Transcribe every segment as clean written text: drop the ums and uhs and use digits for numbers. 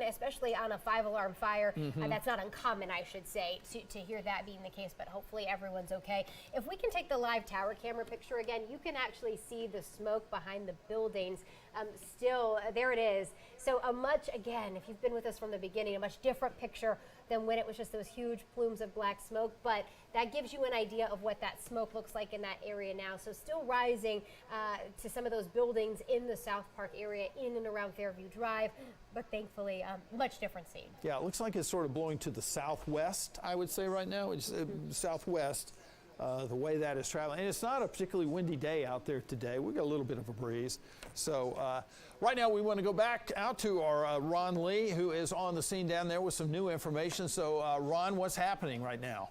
especially on a 5-alarm fire. That's not uncommon, I should say, to hear that being the case, but hopefully everyone's okay. If we can take the live tower camera picture again, you can actually see the smoke behind the buildings. Still, there it is. So again, if you've been with us from the beginning, a much different picture than when it was just those huge plumes of black smoke, but that gives you an idea of what that smoke looks like in that area now. So still rising to some of those buildings in the South Park area, in and around Fairview Drive, but thankfully much different scene. Yeah, it looks like it's sort of blowing to the southwest, I would say right now. It's southwest, the way that is traveling. And it's not a particularly windy day out there today. We got a little bit of a breeze. So right now we want to go back out to our Ron Lee, who is on the scene down there with some new information. So Ron, what's happening right now?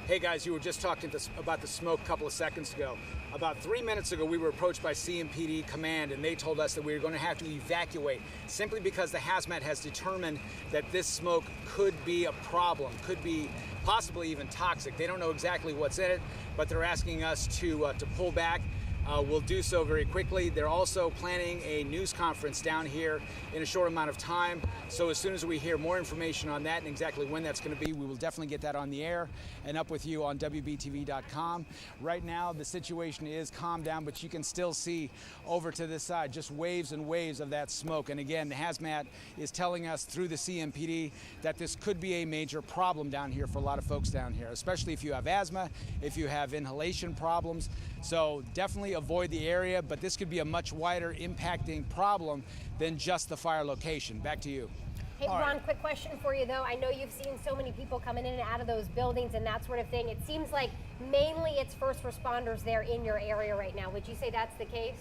Hey guys, you were just talking about the smoke a couple of seconds ago. About 3 minutes ago, we were approached by CMPD Command, and they told us that we were going to have to evacuate simply because the Hazmat has determined that this smoke could be a problem, could be possibly even toxic. They don't know exactly what's in it, but they're asking us to pull back. We'll do so very quickly. They're also planning a news conference down here in a short amount of time. So as soon as we hear more information on that and exactly when that's going to be, we will definitely get that on the air and up with you on WBTV.com. Right now, the situation is calmed down, but you can still see over to this side just waves and waves of that smoke. And again, the Hazmat is telling us through the CMPD that this could be a major problem down here for a lot of folks down here, especially if you have asthma, if you have inhalation problems. So definitely avoid the area, but this could be a much wider impacting problem than just the fire location. Back to you. Hey, Ron, quick question for you, though. I know you've seen so many people coming in and out of those buildings and that sort of thing. It seems like mainly it's first responders there in your area right now. Would you say that's the case?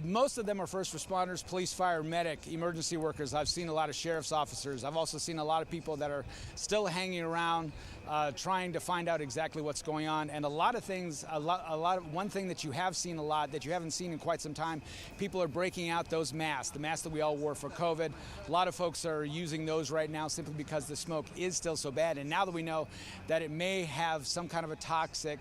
Most of them are first responders, police, fire, medic, emergency workers. I've seen a lot of sheriff's officers. I've also seen a lot of people that are still hanging around trying to find out exactly what's going on. And a lot of things, one thing that you have seen a lot that you haven't seen in quite some time, people are breaking out those masks, the masks that we all wore for COVID. A lot of folks are using those right now simply because the smoke is still so bad. And now that we know that it may have some kind of a toxic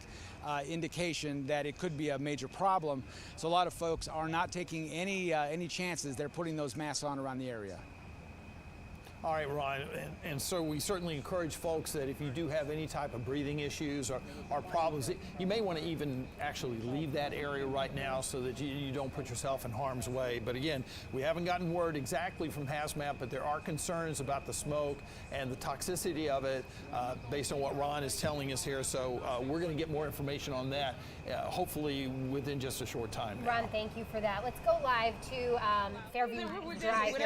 indication that it could be a major problem. So a lot of folks are not taking any chances. They're putting those masks on around the area. All right, Ron, and so we certainly encourage folks that if you do have any type of breathing issues or problems, you may want to even actually leave that area right now so that you don't put yourself in harm's way. But again, we haven't gotten word exactly from Hazmat, but there are concerns about the smoke and the toxicity of it based on what Ron is telling us here. So we're going to get more information on that, hopefully within just a short time now. Ron, thank you for that. Let's go live to Fairview Drive.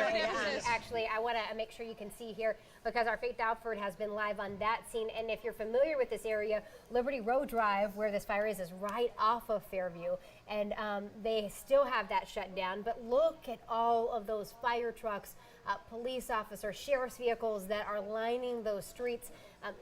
Actually, I want to make sure you can see here because our Faith Alford has been live on that scene. And if you're familiar with this area, Liberty Road Drive, where this fire is right off of Fairview. And they still have that shut down. But look at all of those fire trucks, police officers, sheriff's vehicles that are lining those streets.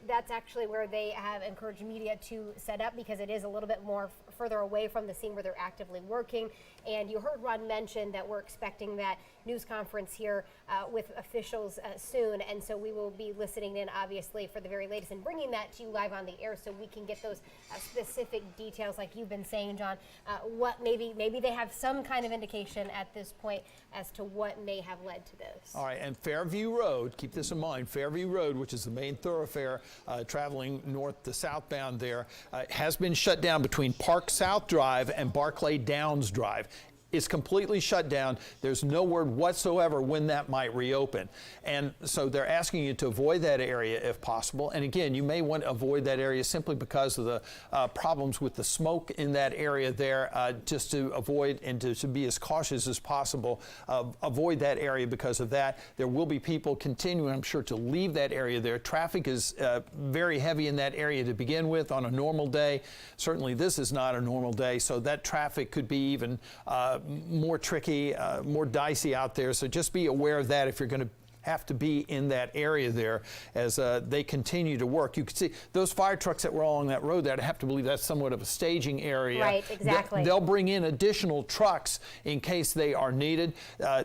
That's actually where they have encouraged media to set up because it is a little bit more further away from the scene where they're actively working. And you heard Ron mention that we're expecting that news conference here with officials soon. And so we will be listening in, obviously, for the very latest and bringing that to you live on the air so we can get those specific details, like you've been saying, John, what maybe they have some kind of indication at this point as to what may have led to this. All right, and Fairview Road, keep this in mind, Fairview Road, which is the main thoroughfare traveling north to southbound there, has been shut down between Park South Drive and Barclay Downs Drive. It's completely shut down. There's no word whatsoever when that might reopen. And so they're asking you to avoid that area if possible. And again, you may want to avoid that area simply because of the problems with the smoke in that area there, just to avoid and to be as cautious as possible. Avoid that area because of that. There will be people continuing, I'm sure, to leave that area there. Traffic is very heavy in that area to begin with on a normal day. Certainly this is not a normal day, so that traffic could be even more tricky, more dicey out there. So just be aware of that if you're going to have to be in that area there as they continue to work. You can see those fire trucks that were along that road there. I have to believe that's somewhat of a staging area. Right, exactly. They'll bring in additional trucks in case they are needed.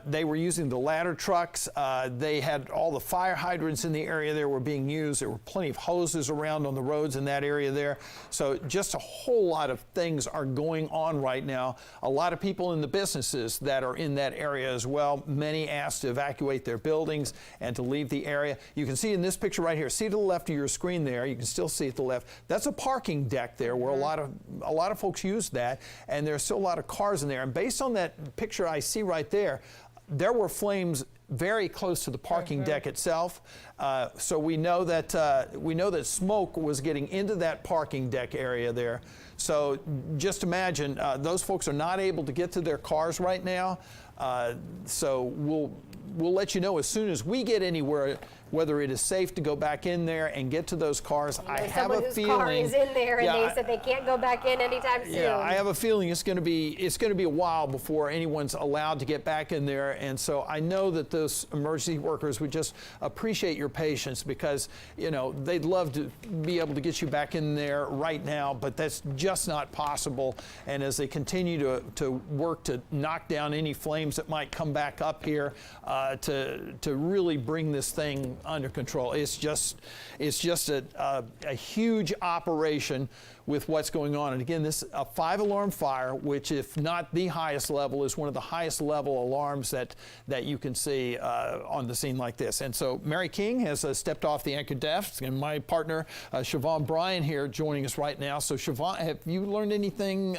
They were using the ladder trucks. They had all the fire hydrants in the area there were being used. There were plenty of hoses around on the roads in that area there. So just a whole lot of things are going on right now. A lot of people in the businesses that are in that area as well. Many asked to evacuate their buildings and to leave the area. You can see in this picture right here, see to the left of your screen there, you can still see at the left, that's a parking deck there where a lot of folks use that, and there's still a lot of cars in there. And based on that picture I see right there, there were flames very close to the parking deck itself. So we know that smoke was getting into that parking deck area there. So just imagine those folks are not able to get to their cars right now. So we'll let you know as soon as we get anywhere whether it is safe to go back in there and get to those cars. I have a feeling car is in there, and they said they can't go back in anytime soon. Yeah, I have a feeling it's going to be a while before anyone's allowed to get back in there. And so I know that those emergency workers would just appreciate your patience, because they'd love to be able to get you back in there right now, but that's just not possible. And as they continue to work to knock down any flames that might come back up here, to really bring this thing under control. It's just a huge operation with what's going on. And again, this is a 5-alarm fire, which, if not the highest level, is one of the highest level alarms that you can see on the scene like this. And so Mary King has stepped off the anchor desk, and my partner Siobhan Bryan here joining us right now. So Siobhan, have you learned anything?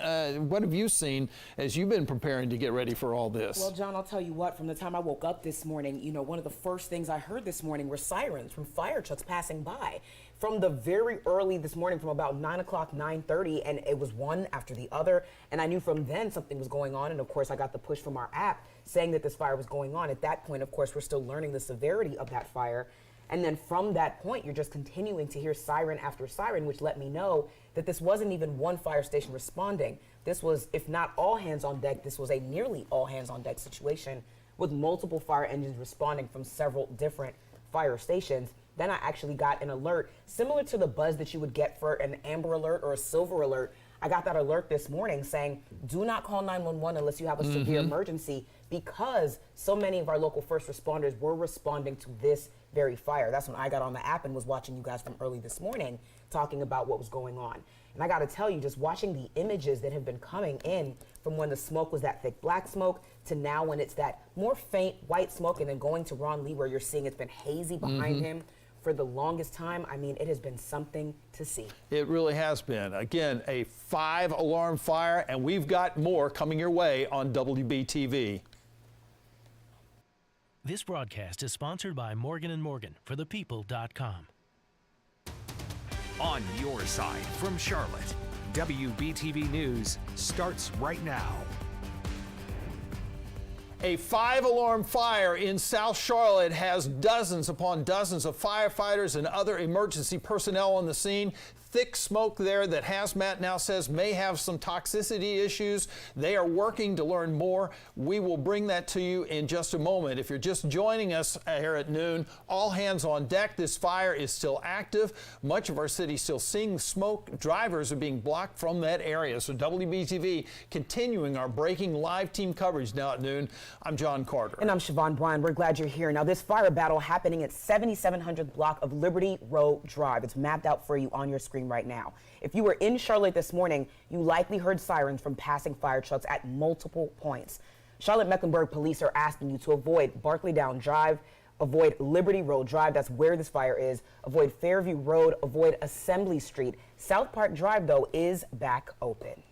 What have you seen as you've been preparing to get ready for all this? Well, John, I'll tell you what, from the time I woke up this morning, one of the first things I heard this morning were sirens from fire trucks passing by. From the very early this morning, from about 9 o'clock, 9:30, and it was one after the other. And I knew from then something was going on. And of course, I got the push from our app saying that this fire was going on. At that point, of course, we're still learning the severity of that fire. And then from that point, you're just continuing to hear siren after siren, which let me know that this wasn't even one fire station responding. This was, if not all hands on deck, this was a nearly all hands on deck situation with multiple fire engines responding from several different fire stations. Then I actually got an alert similar to the buzz that you would get for an amber alert or a silver alert. I got that alert this morning saying, do not call 911 unless you have a severe emergency, because so many of our local first responders were responding to this very fire. That's when I got on the app and was watching you guys from early this morning talking about what was going on. And I got to tell you, just watching the images that have been coming in from when the smoke was that thick black smoke to now when it's that more faint white smoke, and then going to Ron Lee where you're seeing it's been hazy behind him for the longest time. I mean, it has been something to see. It really has been. Again, a 5-alarm fire, and we've got more coming your way on WBTV. This broadcast is sponsored by Morgan & Morgan for thepeople.com. On your side from Charlotte, WBTV News starts right now. A 5-alarm fire in South Charlotte has dozens upon dozens of firefighters and other emergency personnel on the scene. Thick smoke there that Hazmat now says may have some toxicity issues. They are working to learn more. We will bring that to you in just a moment. If you're just joining us here at noon, all hands on deck. This fire is still active. Much of our city still seeing smoke. Drivers are being blocked from that area. So WBTV continuing our breaking live team coverage now at noon. I'm John Carter. And I'm Siobhan Bryan. We're glad you're here. Now, this fire battle happening at 7700th block of Liberty Row Drive. It's mapped out for you on your screen right now. If you were in Charlotte this morning, you likely heard sirens from passing fire trucks at multiple points. Charlotte-Mecklenburg police are asking you to avoid Barclay Down Drive, avoid Liberty Road Drive, that's where this fire is, avoid Fairview Road, avoid Assembly Street. South Park Drive, though, is back open.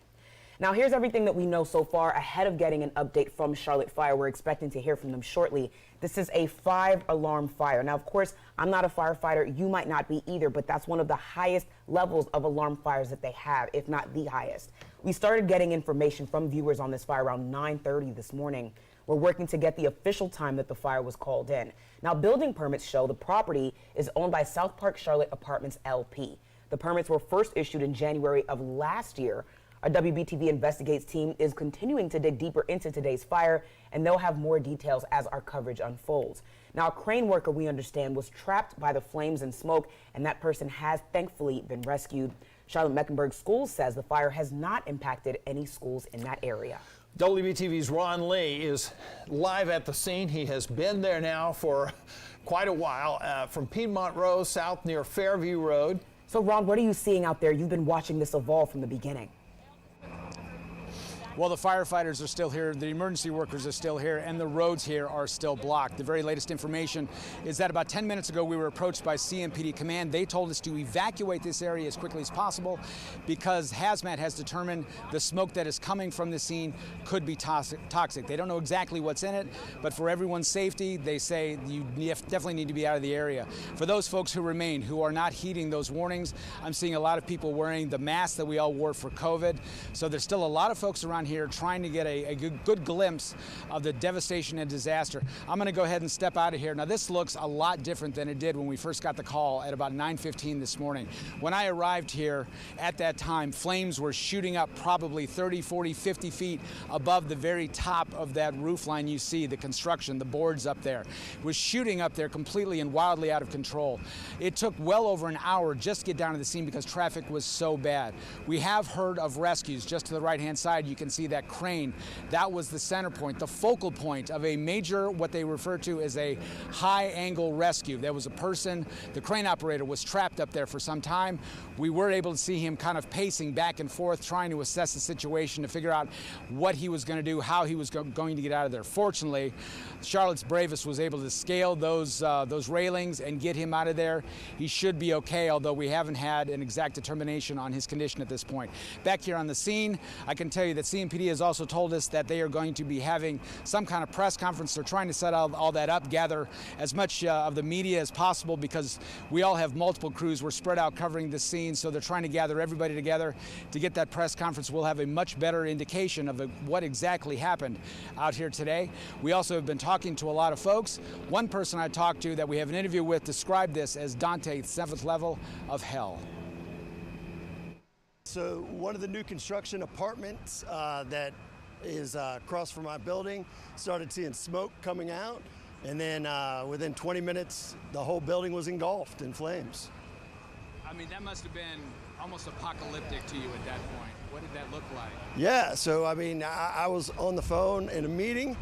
Now, here's everything that we know so far ahead of getting an update from Charlotte Fire. We're expecting to hear from them shortly. This is a 5-alarm fire. Now, of course, I'm not a firefighter. You might not be either, but that's one of the highest levels of alarm fires that they have, if not the highest. We started getting information from viewers on this fire around 9:30 this morning. We're working to get the official time that the fire was called in. Now, building permits show the property is owned by South Park Charlotte Apartments LP. The permits were first issued in January of last year. Our WBTV Investigates team is continuing to dig deeper into today's fire, and they'll have more details as our coverage unfolds. Now, a crane worker, we understand, was trapped by the flames and smoke, and that person has thankfully been rescued. Charlotte-Mecklenburg Schools says the fire has not impacted any schools in that area. WBTV's Ron Lee is live at the scene. He has been there now for quite a while, from Piedmont Road south near Fairview Road. So, Ron, what are you seeing out there? You've been watching this evolve from the beginning. Well, the firefighters are still here, the emergency workers are still here, and the roads here are still blocked. The very latest information is that about 10 minutes ago we were approached by CMPD Command. They told us to evacuate this area as quickly as possible because Hazmat has determined the smoke that is coming from the scene could be toxic. They don't know exactly what's in it, but for everyone's safety, they say you definitely need to be out of the area. For those folks who remain, who are not heeding those warnings, I'm seeing a lot of people wearing the masks that we all wore for COVID. So there's still a lot of folks around here trying to get a good glimpse of the devastation and disaster. I'm going to go ahead and step out of here. Now, this looks a lot different than it did when we first got the call at about 9:15 this morning. When I arrived here at that time, flames were shooting up probably 30, 40, 50 feet above the very top of that roof line you see, the construction, the boards up there. It was shooting up there completely and wildly out of control. It took well over an hour just to get down to the scene because traffic was so bad. We have heard of rescues. Just to the right-hand side, you can see that crane. That was the center point, the focal point of a major, what they refer to as a high-angle rescue. There was a person, the crane operator was trapped up there for some time. We were able to see him kind of pacing back and forth, trying to assess the situation to figure out what he was going to do, how he was going to get out of there. Fortunately, Charlotte's bravest was able to scale those railings and get him out of there. He should be okay, although we haven't had an exact determination on his condition at this point. Back here on the scene, I can tell you that CMPD has also told us that they are going to be having some kind of press conference. They're trying to set all that up, gather as much of the media as possible because we all have multiple crews. We're spread out covering the scene, so they're trying to gather everybody together to get that press conference. We'll have a much better indication of what exactly happened out here today. We also have been talking to a lot of folks. One person I talked to that we have an interview with described this as Dante's 7th level of hell. So one of the new construction apartments that is across from my building started seeing smoke coming out, and then within 20 minutes the whole building was engulfed in flames. I mean, that must have been almost apocalyptic to you at that point. What did that look like? Yeah, so I mean, I was on the phone in a meeting,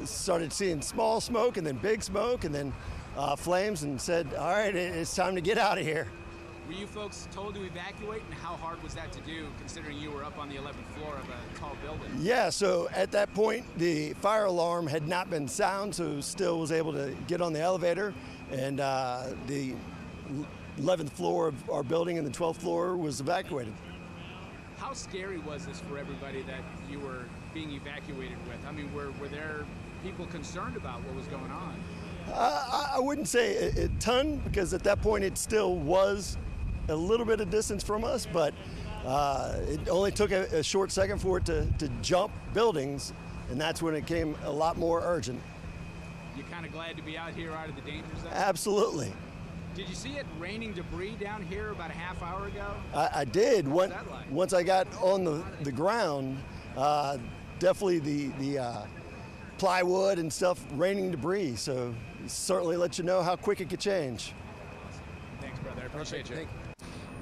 started seeing small smoke and then big smoke and then flames, and said, all right, it's time to get out of here. Were you folks told to evacuate, and how hard was that to do, considering you were up on the 11th floor of a tall building? Yeah, so at that point, the fire alarm had not been sound, so still was able to get on the elevator, and the 11th floor of our building and the 12th floor was evacuated. How scary was this for everybody that you were being evacuated with? I mean, were there people concerned about what was going on? I wouldn't say a ton, because at that point it still was a little bit of distance from us, but it only took a short second for it to jump buildings, and that's when it became a lot more urgent. You kind of glad to be out here, out of the danger zone? Absolutely. Did you see it raining debris down here about a half hour ago? I did. What was that like? Once I got on the ground, definitely the plywood and stuff raining debris, so certainly let you know how quick it could change. Thanks, brother. I appreciate you.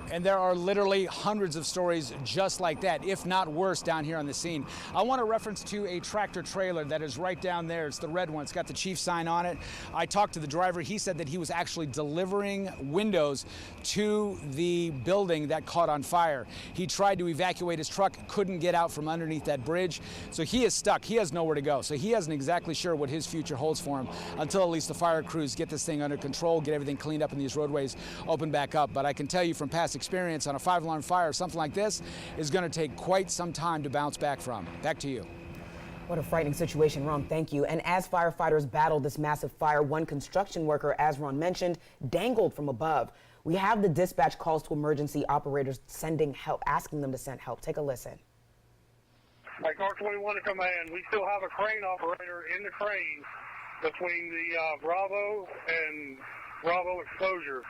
And there are literally hundreds of stories just like that, if not worse, down here on the scene. I want to reference to a tractor trailer that is right down there. It's the red one. It's got the chief sign on it. I talked to the driver. He said that he was actually delivering windows to the building that caught on fire. He tried to evacuate his truck, couldn't get out from underneath that bridge. So he is stuck. He has nowhere to go. So he isn't exactly sure what his future holds for him until at least the fire crews get this thing under control, get everything cleaned up and these roadways open back up. But I can tell you from past experience on a 5-alarm fire, something like this is going to take quite some time to bounce back from. Back to you. What a frightening situation, Ron. Thank you. And as firefighters battled this massive fire, one construction worker, as Ron mentioned, dangled from above. We have the dispatch calls to emergency operators sending help, asking them to send help. Take a listen. Like R21 to command, we still have a crane operator in the crane between the Bravo and Bravo exposure.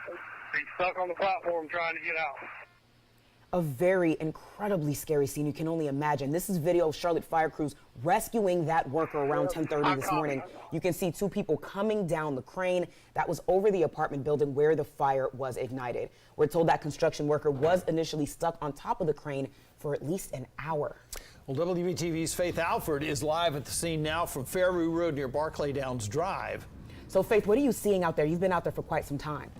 He's stuck on the platform trying to get out. A very incredibly scary scene. You can only imagine. This is video of Charlotte fire crews rescuing that worker around 10:30 this morning. You can see two people coming down the crane that was over the apartment building where the fire was ignited. We're told that construction worker was initially stuck on top of the crane for at least an hour. Well, WBTV's Faith Alford is live at the scene now from Fairview Road near Barclay Downs Drive. So Faith, what are you seeing out there? You've been out there for quite some time.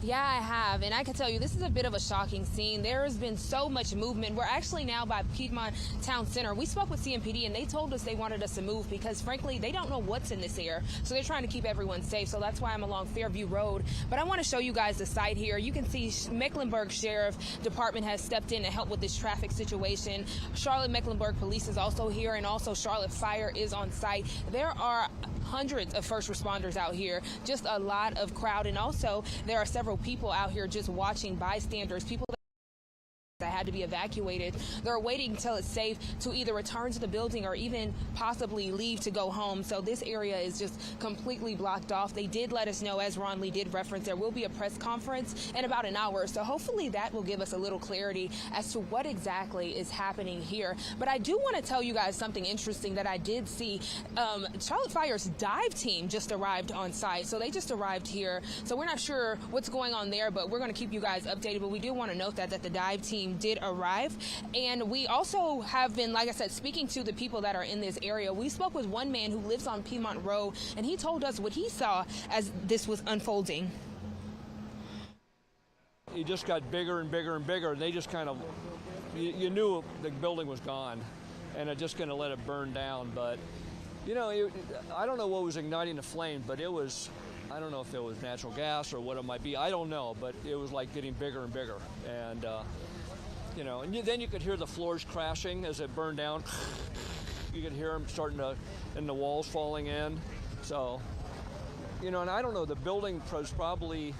Yeah, I have, and I can tell you this is a bit of a shocking scene. There has been so much movement. We're actually now by Piedmont Town Center. We spoke with CMPD, and they told us they wanted us to move because, frankly, they don't know what's in this air. So they're trying to keep everyone safe. So that's why I'm along Fairview Road. But I want to show you guys the site here. You can see Mecklenburg Sheriff Department has stepped in to help with this traffic situation. Charlotte Mecklenburg Police is also here, and also Charlotte Fire is on site. There are hundreds of first responders out here, just a lot of crowd, and also there are several people out here just watching, bystanders, people that had to be evacuated. They're waiting until it's safe to either return to the building or even possibly leave to go home. So this area is just completely blocked off. They did let us know, as Ron Lee did reference, there will be a press conference in about an hour. So hopefully that will give us a little clarity as to what exactly is happening here. But I do want to tell you guys something interesting that I did see. Charlotte Fire's dive team just arrived on site. So they just arrived here. So we're not sure what's going on there, but we're going to keep you guys updated. But we do want to note that the dive team did arrive, and we also have been, like I said, speaking to the people that are in this area. We spoke with one man who lives on Piedmont Road, and he told us what he saw as this was unfolding. It just got bigger and bigger and bigger, and they just kind of, you knew the building was gone, and it just going to let it burn down. But you know, I don't know what was igniting the flame, but it was, I don't know if it was natural gas or what it might be. I don't know, but it was like getting bigger and bigger. And you know, and then you could hear the floors crashing as it burned down. You could hear them starting to, and the walls falling in. So, you know, and I don't know, the building was probably,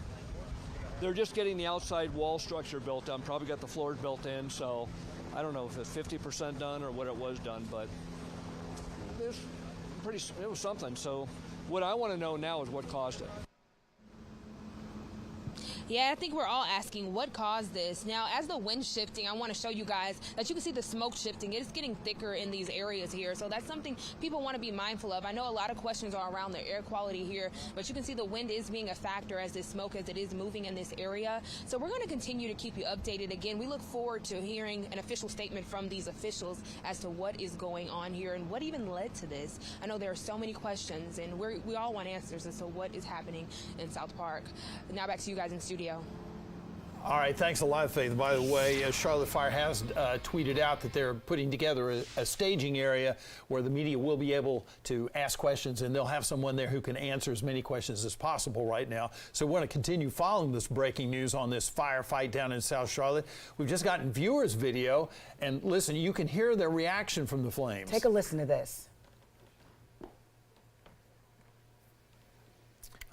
they're just getting the outside wall structure built done, probably got the floors built in. So I don't know if it's 50% done or what it was done, but it was something. So what I want to know now is what caused it. Yeah, I think we're all asking what caused this. Now, as the wind's shifting, I want to show you guys that you can see the smoke shifting. It is getting thicker in these areas here, so that's something people want to be mindful of. I know a lot of questions are around the air quality here, but you can see the wind is being a factor as this smoke, as it is moving in this area. So we're going to continue to keep you updated. Again, we look forward to hearing an official statement from these officials as to what is going on here and what even led to this. I know there are so many questions, and we all want answers as to what is happening in South Park. Now back to you guys in studio. All right, thanks a lot, Faith. By the way, Charlotte Fire has tweeted out that they're putting together a staging area where the media will be able to ask questions, and they'll have someone there who can answer as many questions as possible right now. So we want to continue following this breaking news on this firefight down in South Charlotte. We've just gotten viewers' video, and listen, you can hear their reaction from the flames. Take a listen to this.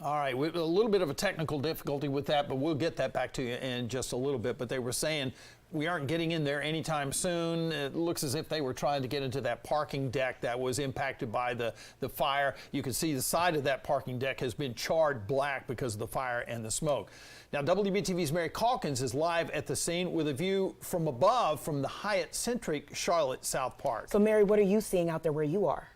All right, a little bit of a technical difficulty with that, but we'll get that back to you in just a little bit. But they were saying we aren't getting in there anytime soon. It looks as if they were trying to get into that parking deck that was impacted by the fire. You can see the side of that parking deck has been charred black because of the fire and the smoke. Now, WBTV's Mary Calkins is live at the scene with a view from above from the Hyatt-centric Charlotte South Park. So, Mary, what are you seeing out there where you are?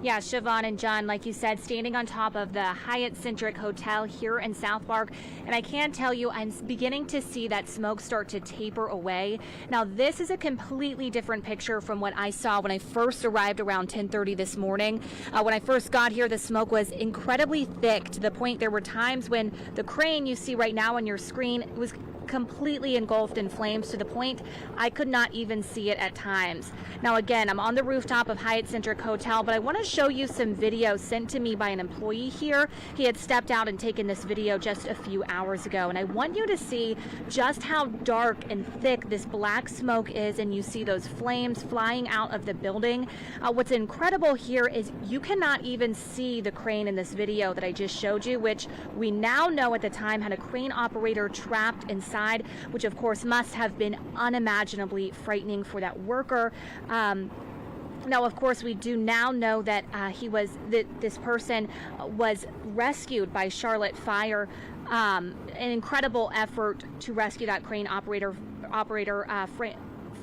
Yeah, Siobhan and John, like you said, standing on top of the Hyatt-centric hotel here in South Park. And I can tell you, I'm beginning to see that smoke start to taper away. Now, this is a completely different picture from what I saw when I first arrived around 10:30 this morning. When I first got here, the smoke was incredibly thick to the point there were times when the crane you see right now on your screen was completely engulfed in flames to the point I could not even see it at times. Now again, I'm on the rooftop of Hyatt-centric Hotel, but I want to show you some video sent to me by an employee here. He had stepped out and taken this video just a few hours ago, and I want you to see just how dark and thick this black smoke is, and you see those flames flying out of the building. What's incredible here is you cannot even see the crane in this video that I just showed you, which we now know at the time had a crane operator trapped inside, which of course must have been unimaginably frightening for that worker. Now, of course, we do now know that this person was rescued by Charlotte Fire An incredible effort to rescue that crane operator.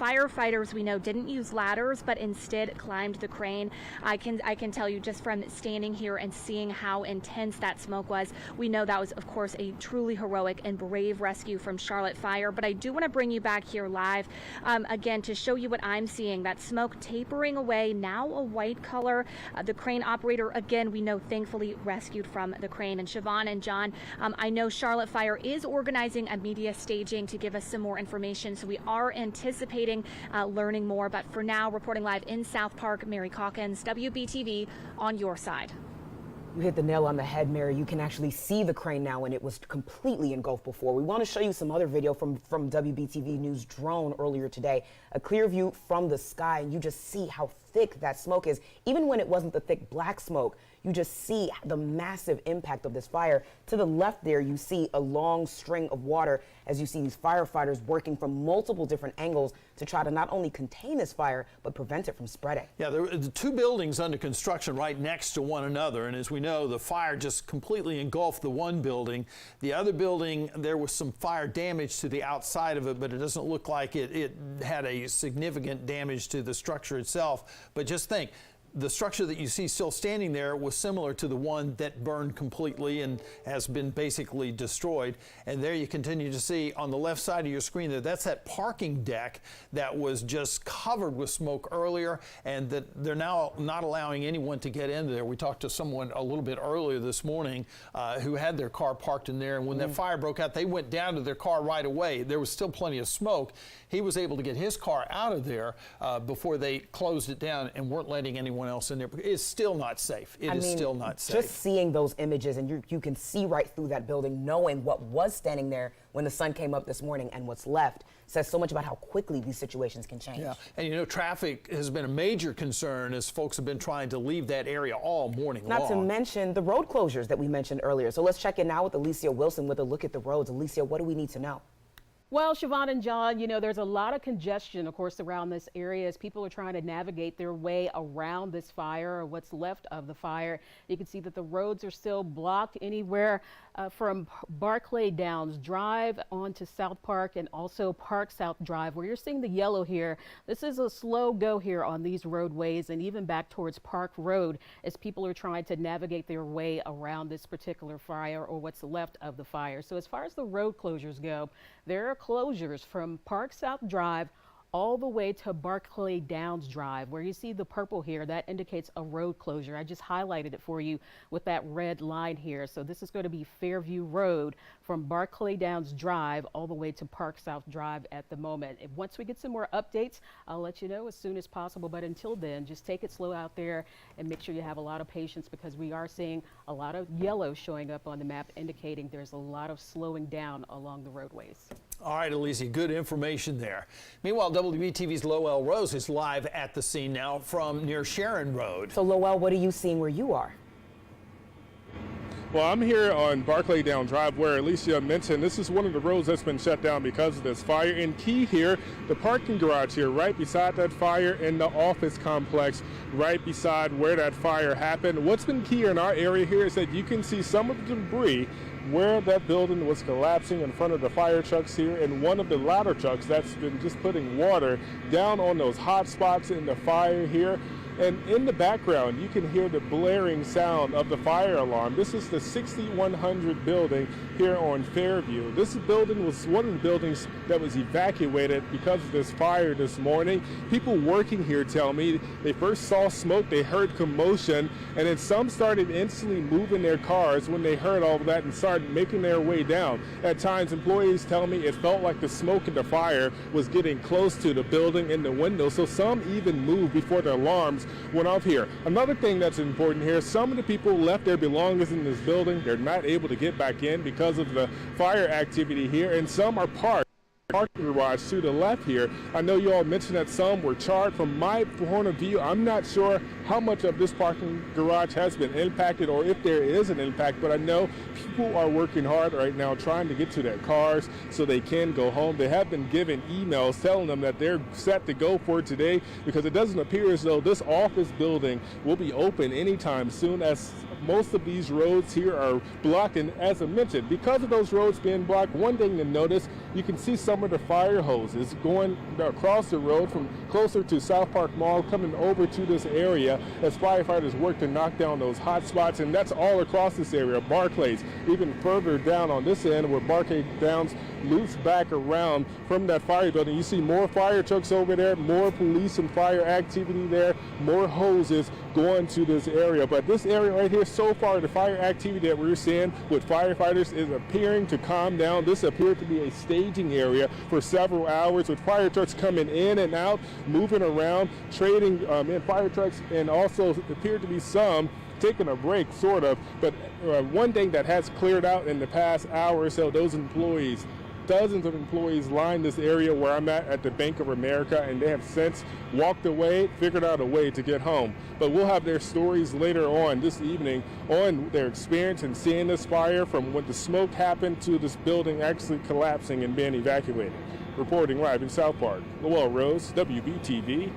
Firefighters, we know, didn't use ladders, but instead climbed the crane. I can tell you just from standing here and seeing how intense that smoke was, we know that was, of course, a truly heroic and brave rescue from Charlotte Fire. But I do want to bring you back here live again to show you what I'm seeing. That smoke tapering away, now a white color. The crane operator, again, we know, thankfully rescued from the crane. And Siobhan and John, I know Charlotte Fire is organizing a media staging to give us some more information, so we are anticipating learning more. But for now, reporting live in South Park, Mary Calkins, WBTV, on your side. You hit the nail on the head, Mary. You can actually see the crane now, and it was completely engulfed before. We want to show you some other video from WBTV News drone earlier today. A clear view from the sky, and you just see how thick that smoke is. Even when it wasn't the thick black smoke, you just see the massive impact of this fire. To the left there, you see a long string of water as you see these firefighters working from multiple different angles to try to not only contain this fire, but prevent it from spreading. Yeah, there are the two buildings under construction right next to one another, and as we know, the fire just completely engulfed the one building. The other building, there was some fire damage to the outside of it, but it doesn't look like it had a significant damage to the structure itself. But just think, the structure that you see still standing there was similar to the one that burned completely and has been basically destroyed. And there you continue to see on the left side of your screen there, that's that parking deck that was just covered with smoke earlier, and that they're now not allowing anyone to get in there. We talked to someone a little bit earlier this morning who had their car parked in there, and when that fire broke out, they went down to their car right away. There was still plenty of smoke. He was able to get his car out of there before they closed it down and weren't letting anyone else in there. It's still not safe. It is still not safe. Just seeing those images, and you can see right through that building, knowing what was standing there when the sun came up this morning and what's left, says so much about how quickly these situations can change. Yeah, and you know, traffic has been a major concern as folks have been trying to leave that area all morning long. Not to mention the road closures that we mentioned earlier. So let's check in now with Alicia Wilson with a look at the roads. Alicia, what do we need to know? Well, Siobhan and John, you know, there's a lot of congestion, of course, around this area as people are trying to navigate their way around this fire or what's left of the fire. You can see that the roads are still blocked anywhere from Barclay Downs Drive onto South Park and also Park South Drive, where you're seeing the yellow here. This is a slow go here on these roadways and even back towards Park Road as people are trying to navigate their way around this particular fire or what's left of the fire. So as far as the road closures go, there are closures from Park South Drive all the way to Barclay Downs Drive, where you see the purple here. That indicates a road closure. I just highlighted it for you with that red line here. So this is going to be Fairview Road from Barclay Downs Drive all the way to Park South Drive at the moment. And once we get some more updates, I'll let you know as soon as possible. But until then, just take it slow out there and make sure you have a lot of patience, because we are seeing a lot of yellow showing up on the map indicating there's a lot of slowing down along the roadways. All right, Alicia, good information there. Meanwhile, WBTV's Lowell Rose is live at the scene now from near Sharon Road. So, Lowell, what are you seeing where you are? Well, I'm here on Barclay Down Drive, where Alicia mentioned this is one of the roads that's been shut down because of this fire. And key here, the parking garage here right beside that fire, and the office complex right beside where that fire happened. What's been key in our area here is that you can see some of the debris where that building was collapsing in front of the fire trucks here, and one of the ladder trucks that's been just putting water down on those hot spots in the fire here. And in the background, you can hear the blaring sound of the fire alarm. This is the 6100 building here on Fairview. This building was one of the buildings that was evacuated because of this fire this morning. People working here tell me they first saw smoke, they heard commotion, and then some started instantly moving their cars when they heard all of that and started making their way down. At times, employees tell me it felt like the smoke and the fire was getting close to the building and the window, so some even moved before the alarms went off here. Another thing that's important here, some of the people left their belongings in this building. They're not able to get back in because of the fire activity here, and some are parked. Parking garage to the left here. I know you all mentioned that some were charred. From my point of view, I'm not sure how how much of this parking garage has been impacted or if there is an impact, but I know people are working hard right now trying to get to their cars so they can go home. They have been given emails telling them that they're set to go for today because it doesn't appear as though this office building will be open anytime soon, as most of these roads here are blocked. And as I mentioned, because of those roads being blocked, one thing to notice, you can see some of the fire hoses going across the road from closer to South Park Mall coming over to this area as firefighters work to knock down those hot spots. And that's all across this area. Barclays, even further down on this end where Barclay Downs loops back around from that fire building. You see more fire trucks over there, more police and fire activity there, more hoses going to this area. But this area right here, so far, the fire activity that we're seeing with firefighters is appearing to calm down. This appeared to be a staging area for several hours with fire trucks coming in and out, moving around, trading in fire trucks, and also appeared to be some taking a break, sort of. But one thing that has cleared out in the past hour or so, those employees, dozens of employees line this area where I'm at the Bank of America, and they have since walked away, figured out a way to get home. But we'll have their stories later on this evening on their experience in seeing this fire from when the smoke happened to this building actually collapsing and being evacuated. Reporting live in South Park, Lowell Rose, WBTV,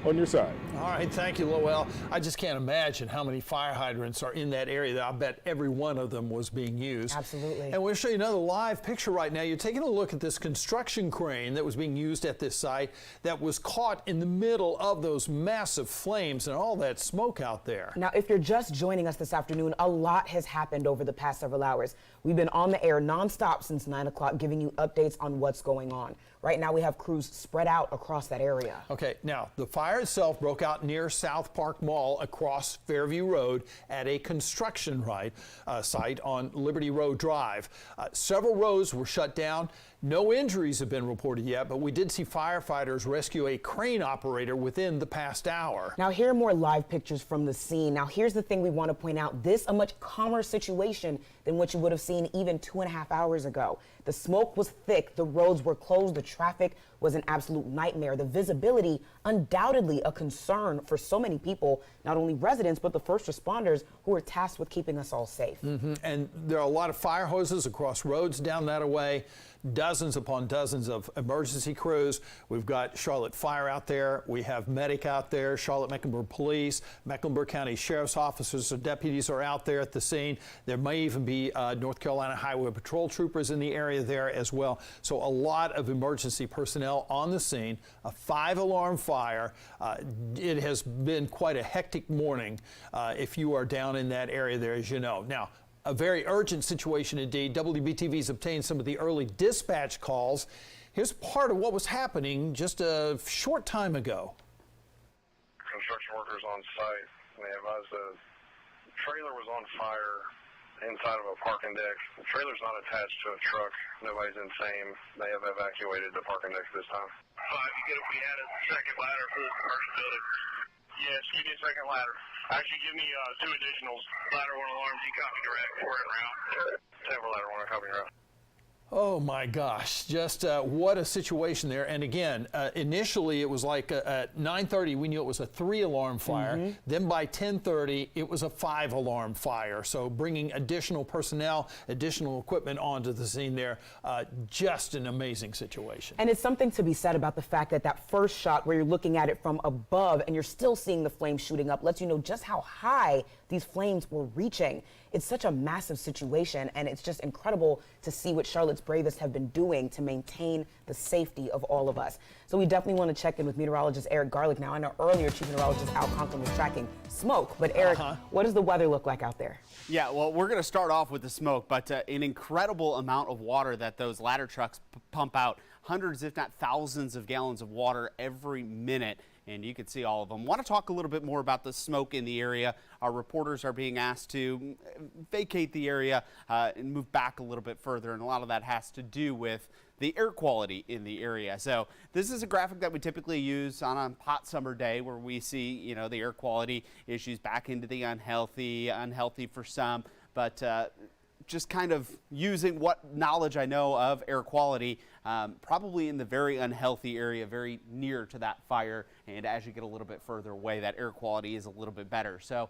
on your side. All right, thank you, Lowell. I just can't imagine how many fire hydrants are in that area. I bet every one of them was being used. Absolutely. And we'll show you another live picture right now. You're taking a look at this construction crane that was being used at this site that was caught in the middle of those massive flames and all that smoke out there. Now, if you're just joining us this afternoon, a lot has happened over the past several hours. We've been on the air nonstop since 9 o'clock giving you updates on what's going on. Right now, we have crews spread out across that area. Okay, now, the fire itself broke out near South Park Mall across Fairview Road at a construction site on Liberty Road Drive. Several roads were shut down. No injuries have been reported yet, but we did see firefighters rescue a crane operator within the past hour. Now, here are more live pictures from the scene. Now, here's the thing we want to point out. This a much calmer situation than what you would have seen even 2.5 hours ago. The smoke was thick, the roads were closed, the traffic was an absolute nightmare. The visibility, undoubtedly a concern for so many people, not only residents, but the first responders who are tasked with keeping us all safe. And there are a lot of fire hoses across roads down that way. Dozens upon dozens of emergency crews. We've got Charlotte Fire out there. We have medic out there, Charlotte Mecklenburg Police, Mecklenburg County Sheriff's officers or deputies are out there at the scene. There may even be North Carolina Highway Patrol troopers in the area there as well. So a lot of emergency personnel on the scene. A 5-alarm fire. It has been quite a hectic morning if you are down in that area there, as you know. Now, a very urgent situation indeed. WBTV's obtained some of the early dispatch calls. Here's part of what was happening just a short time ago. Construction workers on site, they advised the trailer was on fire inside of a parking deck. The trailer's not attached to a truck. Nobody's insane. They have evacuated the parking deck this time. We had a second ladder for the commercial building. Yes, give me a second ladder. Actually, give me 2 additionals. Ladder 1 alarms, you copy direct. We're en route. Several ladder 1, copy direct. Oh my gosh, just what a situation there. And again, initially it was like at 9:30 we knew it was a 3-alarm fire. Then by 10:30 it was a 5-alarm fire. So bringing additional personnel, additional equipment onto the scene there, just an amazing situation. And it's something to be said about the fact that that first shot where you're looking at it from above and you're still seeing the flames shooting up lets you know just how high these flames were reaching. It's such a massive situation, and it's just incredible to see what Charlotte's bravest have been doing to maintain the safety of all of us. So we definitely want to check in with meteorologist Eric Garlick now. I know earlier Chief Meteorologist Al Conklin was tracking smoke, but Eric, what does the weather look like out there? Yeah, well, we're going to start off with the smoke, but an incredible amount of water that those ladder trucks pump out. Hundreds, if not thousands of gallons of water every minute. And you can see all of them. Want to talk a little bit more about the smoke in the area. Our reporters are being asked to vacate the area and move back a little bit further, and a lot of that has to do with the air quality in the area. So this is a graphic that we typically use on a hot summer day where we see, you know, the air quality issues back into the unhealthy for some, but just kind of using what knowledge I know of air quality. probably in the very unhealthy area, very near to that fire. And as you get a little bit further away, that air quality is a little bit better. So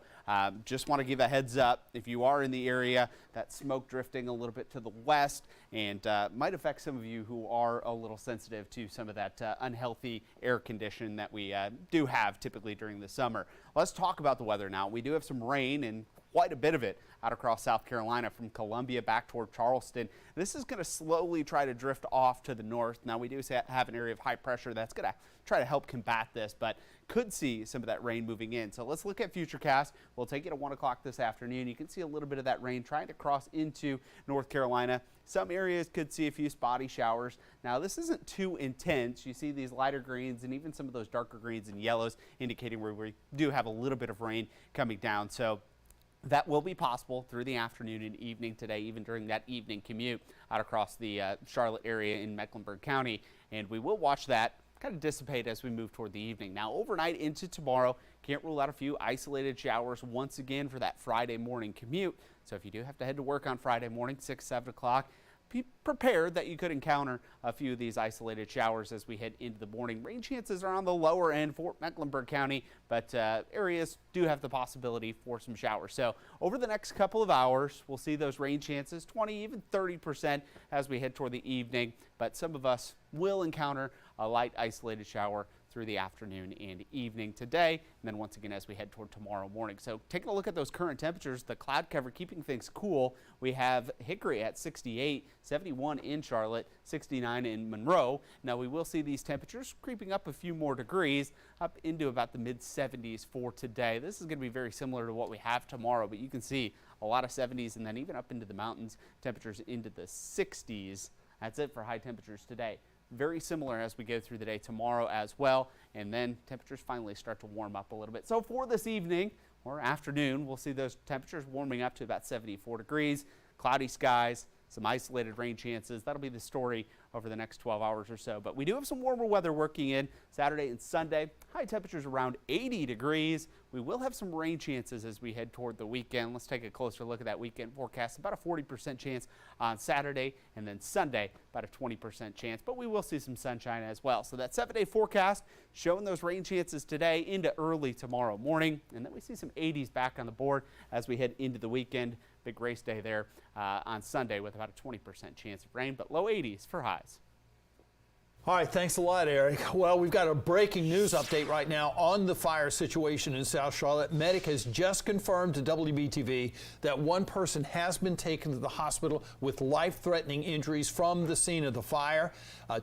just want to give a heads up if you are in the area, that smoke drifting a little bit to the west and might affect some of you who are a little sensitive to some of that unhealthy air condition that we do have typically during the summer. Let's talk about the weather now. We do have some rain and quite a bit of it out across South Carolina from Columbia back toward Charleston. This is going to slowly try to drift off to the north. Now we do have an area of high pressure that's going to try to help combat this, but could see some of that rain moving in. So let's look at Futurecast. We'll take it at 1 o'clock this afternoon. You can see a little bit of that rain trying to cross into North Carolina. Some areas could see a few spotty showers. Now this isn't too intense. You see these lighter greens and even some of those darker greens and yellows indicating where we do have a little bit of rain coming down. So that will be possible through the afternoon and evening today, even during that evening commute out across the Charlotte area in Mecklenburg County. And we will watch that kind of dissipate as we move toward the evening. Now overnight into tomorrow, can't rule out a few isolated showers once again for that Friday morning commute. So if you do have to head to work on Friday morning, 6, 7 o'clock, be prepared that you could encounter a few of these isolated showers as we head into the morning. Rain chances are on the lower end for Mecklenburg County, but areas do have the possibility for some showers. So over the next couple of hours, we'll see those rain chances, 20, even 30% as we head toward the evening. But some of us will encounter a light isolated shower through the afternoon and evening today, and then once again as we head toward tomorrow morning. So taking a look at those current temperatures, the cloud cover keeping things cool. We have Hickory at 68, 71 in Charlotte, 69 in Monroe. Now we will see these temperatures creeping up a few more degrees, up into about the mid 70s for today. This is going to be very similar to what we have tomorrow, but you can see a lot of 70s and then even up into the mountains, temperatures into the 60s. That's it for high temperatures today. Very similar as we go through the day tomorrow as well, and then temperatures finally start to warm up a little bit. So for this evening or afternoon, we'll see those temperatures warming up to about 74 degrees, cloudy skies, some isolated rain chances. That'll be the story over the next 12 hours or so. But we do have some warmer weather working in Saturday and Sunday. High temperatures around 80 degrees. We will have some rain chances as we head toward the weekend. Let's take a closer look at that weekend forecast. About a 40% chance on Saturday, and then Sunday about a 20% chance. But we will see some sunshine as well. So that 7-day forecast showing those rain chances today into early tomorrow morning. And then we see some 80s back on the board as we head into the weekend. Big race day there on Sunday with about a 20% chance of rain, but low 80s for highs. All right, thanks a lot, Eric. Well, we've got a breaking news update right now on the fire situation in South Charlotte. Medic has just confirmed to WBTV that one person has been taken to the hospital with life-threatening injuries from the scene of the fire.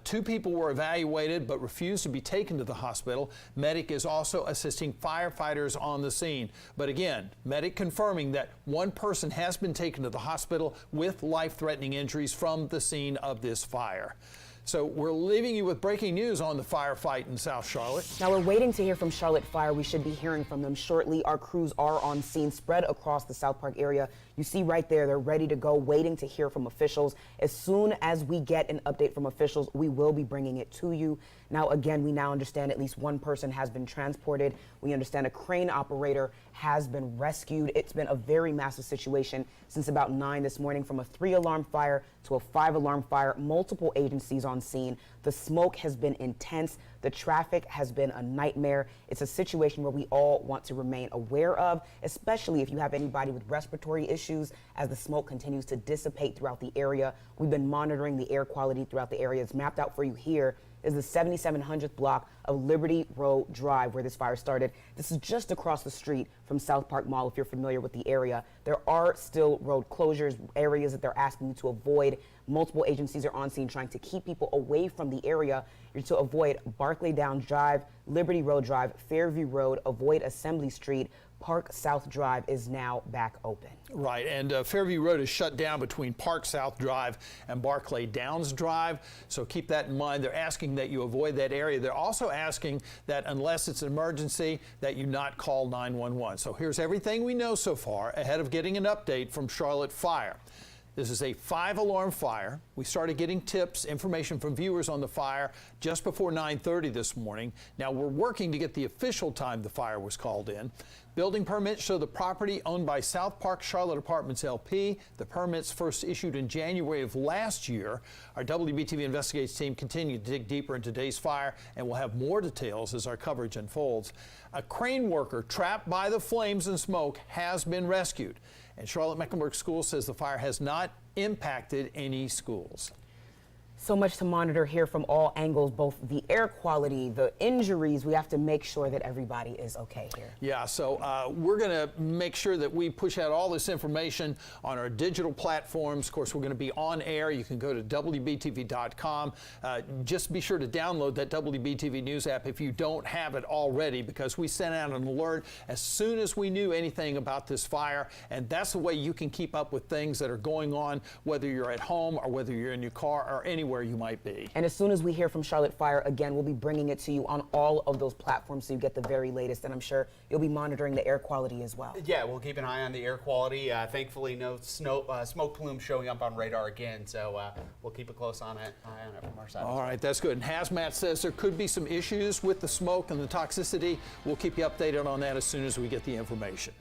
2 people were evaluated but refused to be taken to the hospital. Medic is also assisting firefighters on the scene. But again, Medic confirming that one person has been taken to the hospital with life-threatening injuries from the scene of this fire. So we're leaving you with breaking news on the firefight in South Charlotte. Now we're waiting to hear from Charlotte Fire. We should be hearing from them shortly. Our crews are on scene spread across the South Park area. You see right there, they're ready to go, waiting to hear from officials. As soon as we get an update from officials, we will be bringing it to you. Now, again, we now understand at least one person has been transported. We understand a crane operator has been rescued. It's been a very massive situation since about 9 this morning, from a 3-alarm fire to a 5-alarm fire, multiple agencies on scene. The smoke has been intense. The traffic has been a nightmare. It's a situation where we all want to remain aware of, especially if you have anybody with respiratory issues as the smoke continues to dissipate throughout the area. We've been monitoring the air quality throughout the area. It's mapped out for you here. Is the 7700th block of Liberty Road Drive where this fire started. This is just across the street from South Park Mall if you're familiar with the area. There are still road closures, areas that they're asking you to avoid. Multiple agencies are on scene trying to keep people away from the area. You're to avoid Barclay Downs Drive, Liberty Road Drive, Fairview Road, avoid Assembly Street. Park South Drive is now back open. Right, and Fairview Road is shut down between Park South Drive and Barclay Downs Drive, so keep that in mind. They're asking that you avoid that area. They're also asking that unless it's an emergency, that you not call 911. So here's everything we know so far ahead of getting an update from Charlotte Fire. This is a 5-alarm fire. We started getting tips, information from viewers on the fire just before 9:30 this morning. Now we're working to get the official time the fire was called in. Building permits show the property owned by South Park Charlotte Apartments LP. The permits first issued in January of last year. Our WBTV Investigates team continued to dig deeper into today's fire, and we'll have more details as our coverage unfolds. A crane worker trapped by the flames and smoke has been rescued. And Charlotte-Mecklenburg Schools says the fire has not impacted any schools. So much to monitor here from all angles, both the air quality, the injuries. We have to make sure that everybody is okay here. Yeah, so we're going to make sure that we push out all this information on our digital platforms. Of course, we're going to be on air. You can go to WBTV.com. Just be sure to download that WBTV News app if you don't have it already, because we sent out an alert as soon as we knew anything about this fire. And that's the way you can keep up with things that are going on, whether you're at home or whether you're in your car or anywhere you might be. And as soon as we hear from Charlotte Fire, again, we'll be bringing it to you on all of those platforms so you get the very latest. And I'm sure you'll be monitoring the air quality as well. Yeah, we'll keep an eye on the air quality. Thankfully, no smoke plume showing up on radar again, so we'll keep a close eye on it from our side. All right, that's good. And Hazmat says there could be some issues with the smoke and the toxicity. We'll keep you updated on that as soon as we get the information.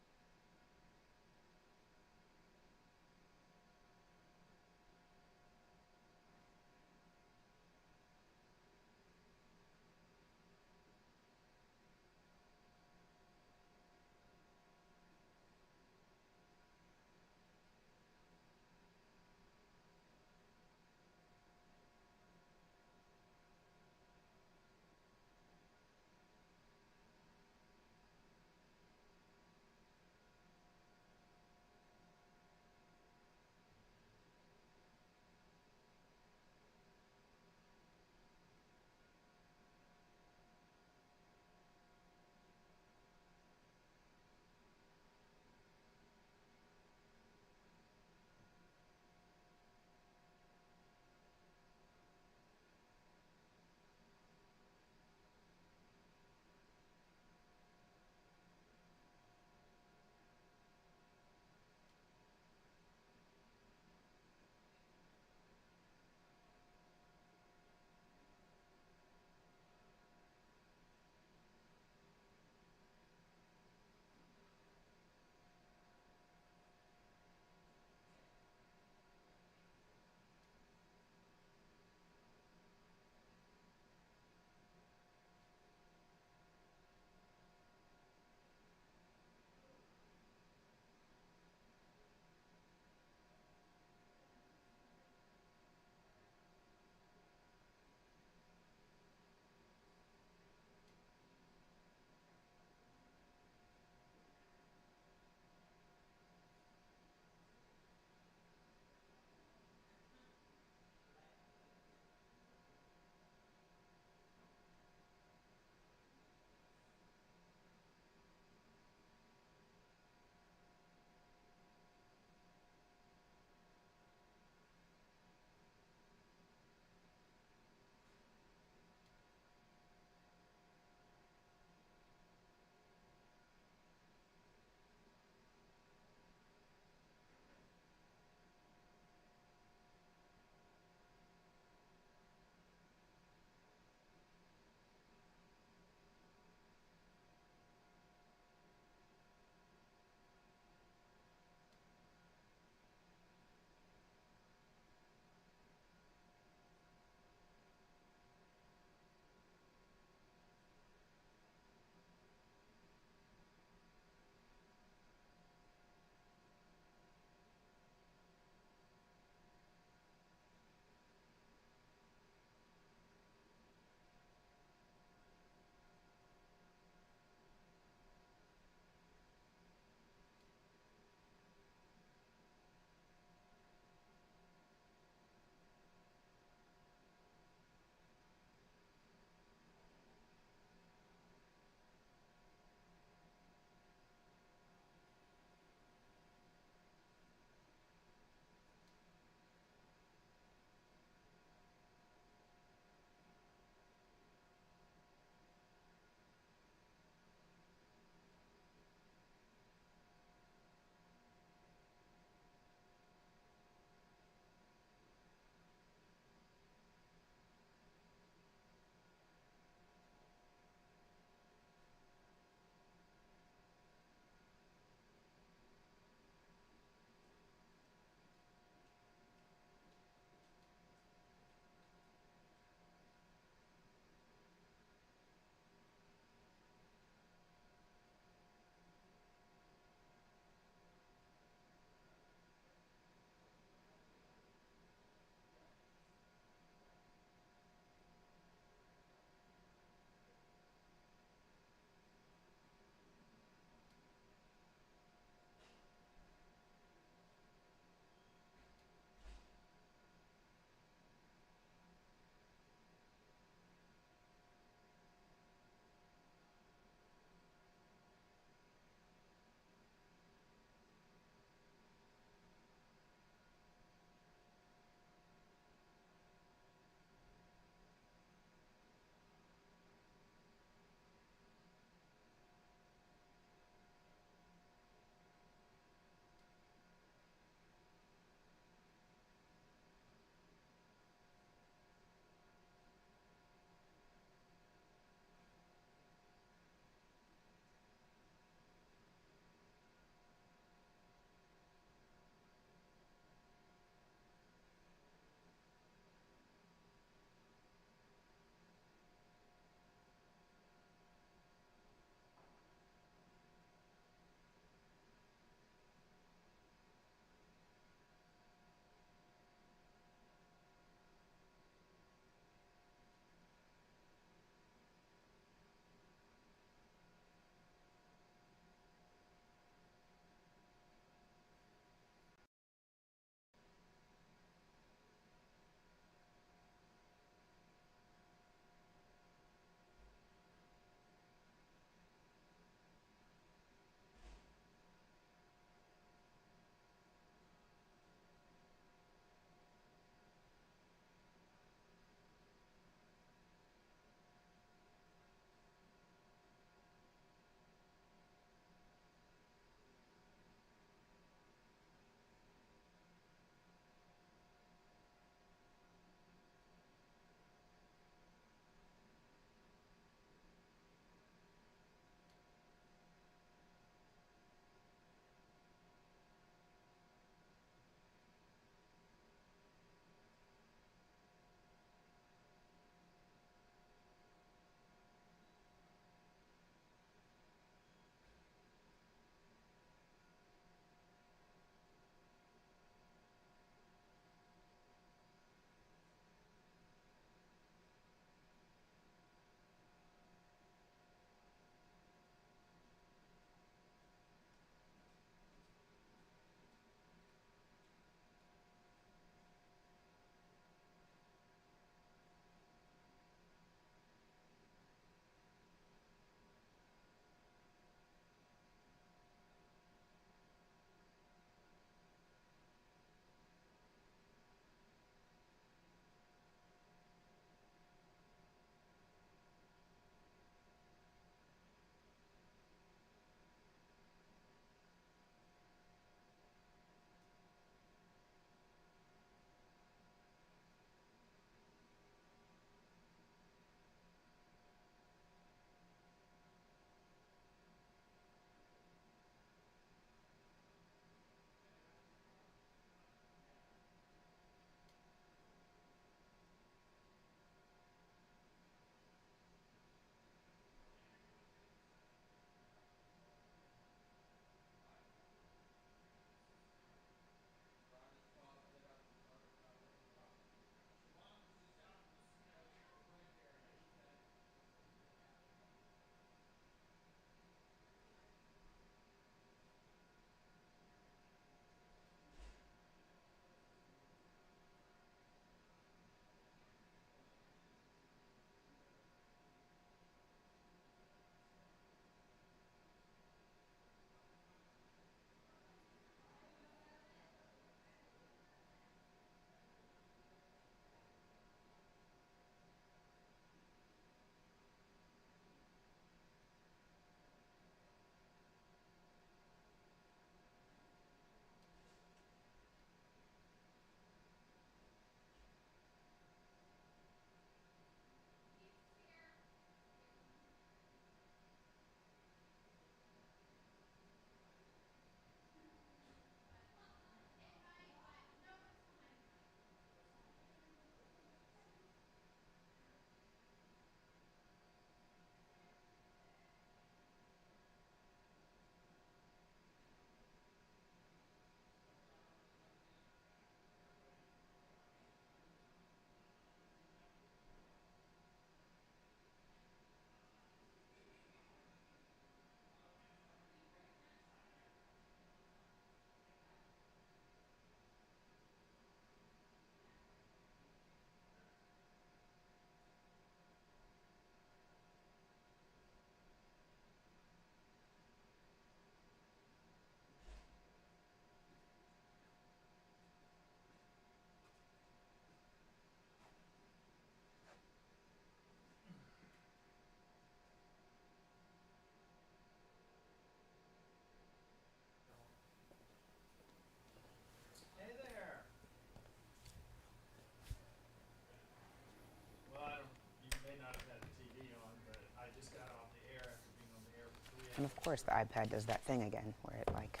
And of course, the iPad does that thing again, where it like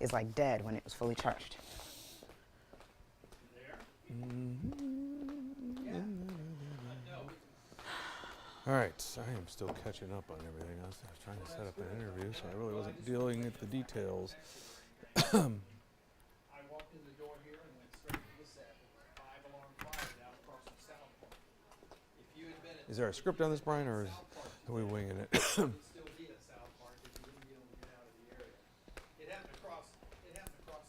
is like dead when it was fully charged. All right, I am still catching up on everything. I was trying to set up an interview, so I really wasn't dealing with the details. I walked in the door here and went straight to the set. It was a 5-alarm fire down across the South Park. If you had been at Is there a script on this, Brian, or are we winging it? you'd still be at South Park if you wouldn't be able to get out of the area. It happened across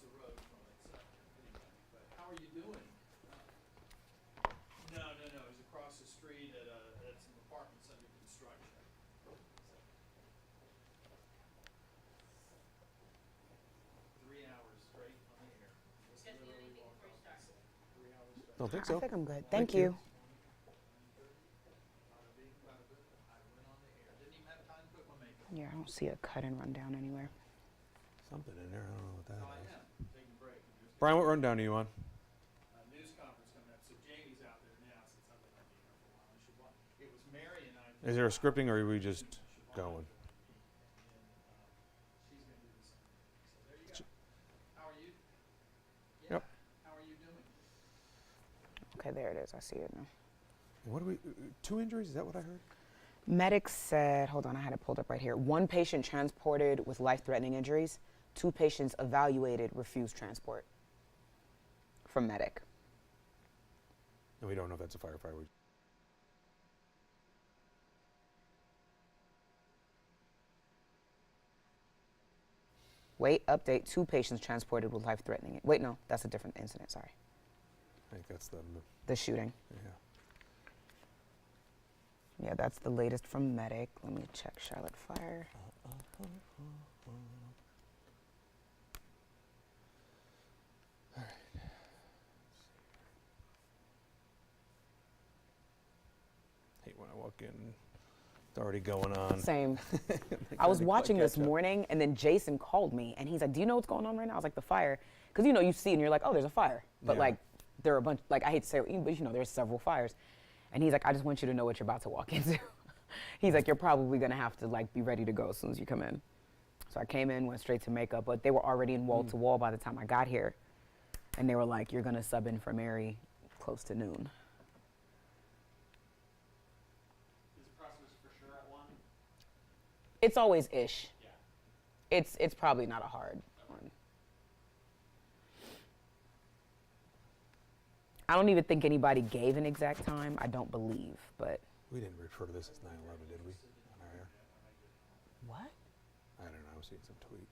the road from it, so anyway. But how are you doing? No, it was across the street at some apartments under construction. So. 3 hours straight on the air. Just literally walked off the set. 3 hours straight. Don't think so. I think I'm good. Thank you. Yeah, I don't see a cut and run down anywhere. Something in there. I don't know what that is. Brian, what rundown are you on? News conference coming up. So Jamie's out there now since I've been up here for a while. It was Mary and I. Is there a scripting, or are we just going? She's going to do this. So there you go. How are you? Yep. How are you doing? Okay, there it is. I see it now. What do we? 2 injuries? Is that what I heard? Medics said, hold on, I had it pulled up right here. 1 patient transported with life-threatening injuries. 2 patients evaluated, refused transport. From medic. And we don't know if that's a firefighter. Wait, update. 2 patients transported with life-threatening. Wait, no, that's a different incident. Sorry. I think that's the shooting. Yeah. Yeah, that's the latest from medic. Let me check Charlotte Fire. Hate when I walk in, it's already going on. Same. I was watching this morning, and then Jason called me, and he's like, "Do you know what's going on right now?" I was like, "The fire," because you see, and you're like, "Oh, there's a fire," but Yeah. like, there are a bunch. Like, I hate to say it, but there's several fires, and he's like, "I just want you to know what you're about to walk into." He's like, "You're probably gonna have to like be ready to go as soon as you come in." So I came in, went straight to makeup, but they were already in wall to wall by the time I got here, and they were like, "You're gonna sub in for Mary close to noon." It's always ish. Yeah. It's probably not a hard one. I don't even think anybody gave an exact time. I don't believe, but. We didn't refer to this as 9/11, did we? On our air? What? I don't know. I was seeing some tweet.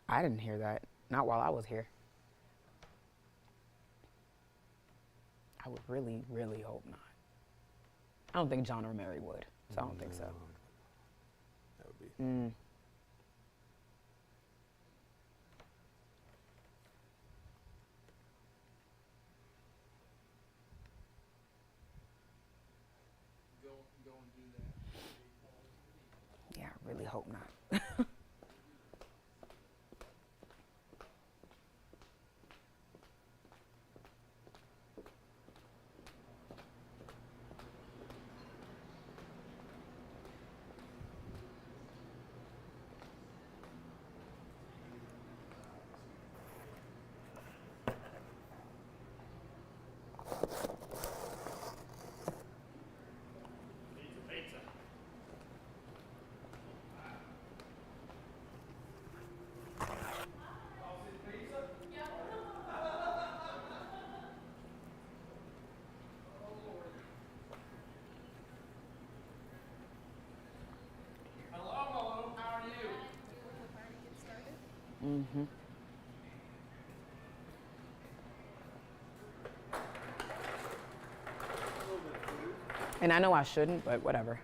I didn't hear that. Not while I was here. I would really, really hope not. I don't think John or Mary would, so I don't think so. That would be. Go and do that. Yeah, I really hope not. Mm-hmm. And I know I shouldn't, but whatever.